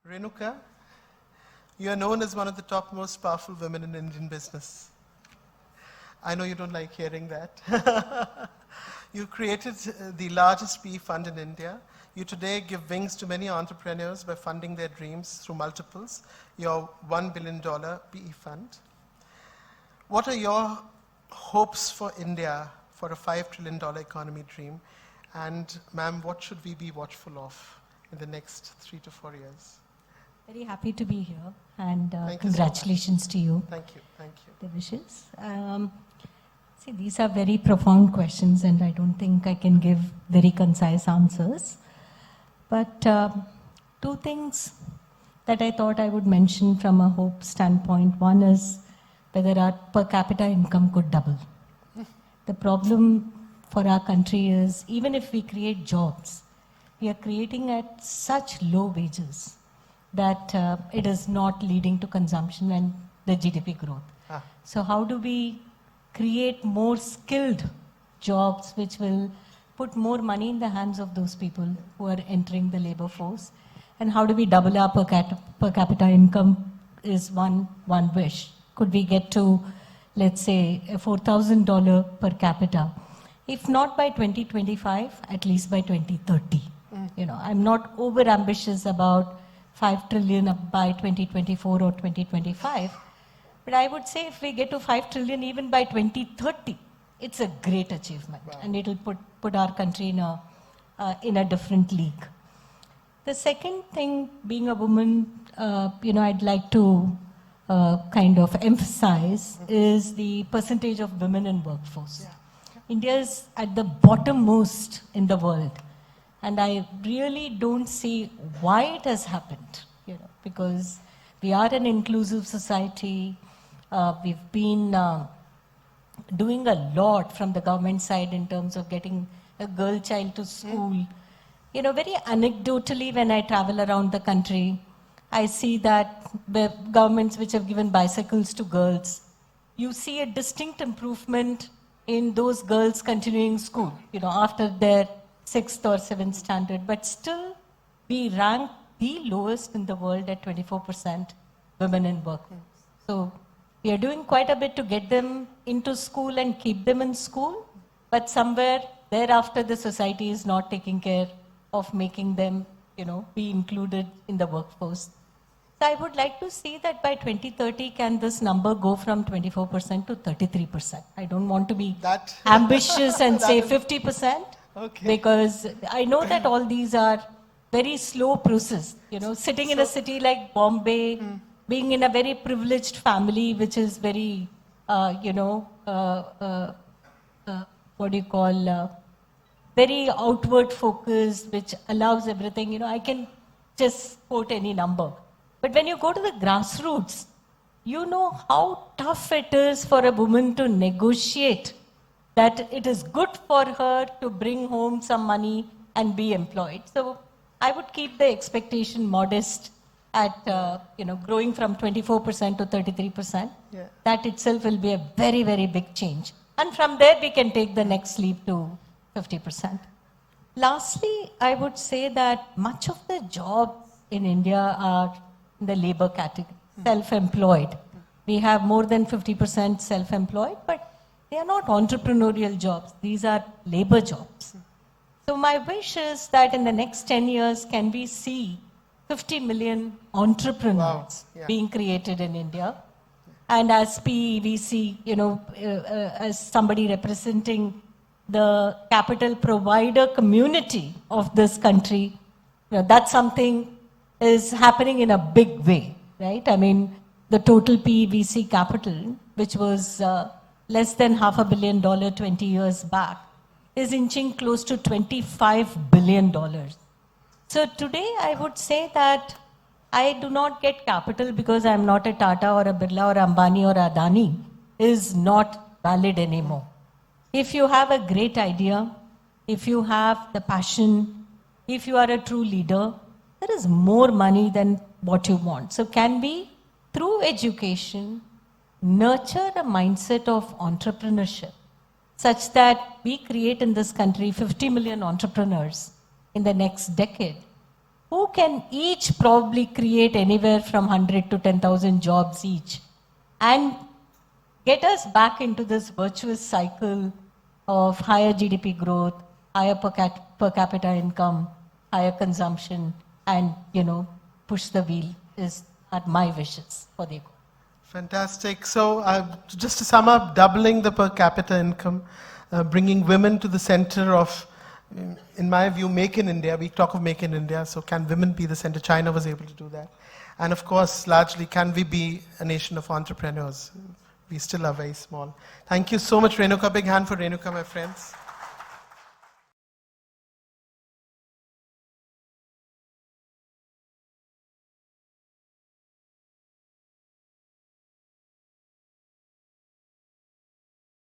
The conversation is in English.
Renuka, you are known as one of the top most powerful women in Indian business. I know you don't like hearing that. You created the largest PE fund in India. You today give wings to many entrepreneurs by funding their dreams through multiples, your $1 billion PE fund. What are your hopes for India for a $5 trillion economy dream? And ma'am, what should we be watchful of in the next 3 to 4 years? Very happy to be here, and congratulations so to you. Thank you, thank you. The wishes. See, these are very profound questions, and I don't think I can give very concise answers. But two things that I thought I would mention from a hope standpoint. One is whether our per capita income could double. The problem for our country is, even if we create jobs, we are creating at such low wages that it is not leading to consumption and the GDP growth. So how do we create more skilled jobs which will put more money in the hands of those people who are entering the labor force? And how do we double our per capita income is one wish. Could we get to, let's say, a $4,000 per capita? If not by 2025, at least by 2030. You know, I'm not over ambitious about 5 trillion by 2024 or 2025. But I would say if we get to 5 trillion even by 2030, it's a great achievement. Wow. And it'll put our country in a different league. The second thing, being a woman, I'd like to kind of emphasize is the percentage of women in workforce. Yeah. India is at the bottommost in the world. And I really don't see why it has happened, because we are an inclusive society. We've been doing a lot from the government side in terms of getting a girl child to school. Very anecdotally, when I travel around the country, I see that the governments which have given bicycles to girls, you see a distinct improvement in those girls continuing school, after their 6th or 7th standard, but still we rank the lowest in the world at 24% women in work. So we are doing quite a bit to get them into school and keep them in school, but somewhere thereafter the society is not taking care of making them, be included in the workforce. So I would like to see that by 2030, can this number go from 24% to 33%? I don't want to be ambitious and say 50%. Okay. Because I know that all these are very slow process. Sitting in a city like Bombay, being in a very privileged family, which is very, very outward focused, which allows everything. I can just quote any number. But when you go to the grassroots, you know how tough it is for a woman to negotiate that it is good for her to bring home some money and be employed. So I would keep the expectation modest at, growing from 24% to 33%. Yeah. That itself will be a very, very big change. And from there, we can take the next leap to 50%. Lastly, I would say that much of the jobs in India are in the labor category, self-employed. We have more than 50% self-employed, but they are not entrepreneurial jobs. These are labor jobs. So my wish is that in the next 10 years, can we see 50 million entrepreneurs being created in India? And as PEVC, as somebody representing the capital provider community of this country, that's something is happening in a big way, right? I mean, the total PEVC capital, which was less than $500 million 20 years back, is inching close to $25 billion. So today I would say that I do not get capital because I'm not a Tata or a Birla or Ambani or Adani is not valid anymore. If you have a great idea, if you have the passion, if you are a true leader, there is more money than what you want. So can we, through education, nurture a mindset of entrepreneurship such that we create in this country 50 million entrepreneurs in the next decade, who can each probably create anywhere from 100 to 10,000 jobs each, and get us back into this virtuous cycle of higher GDP growth, higher per capita income, higher consumption, and, push the wheel are my wishes for the economy. Fantastic. So just to sum up, doubling the per capita income, bringing women to the center of, in my view, Make in India. We talk of Make in India, so can women be the center? China was able to do that. And of course, largely, can we be a nation of entrepreneurs? We still are very small. Thank you so much, Renuka. Big hand for Renuka, my friends.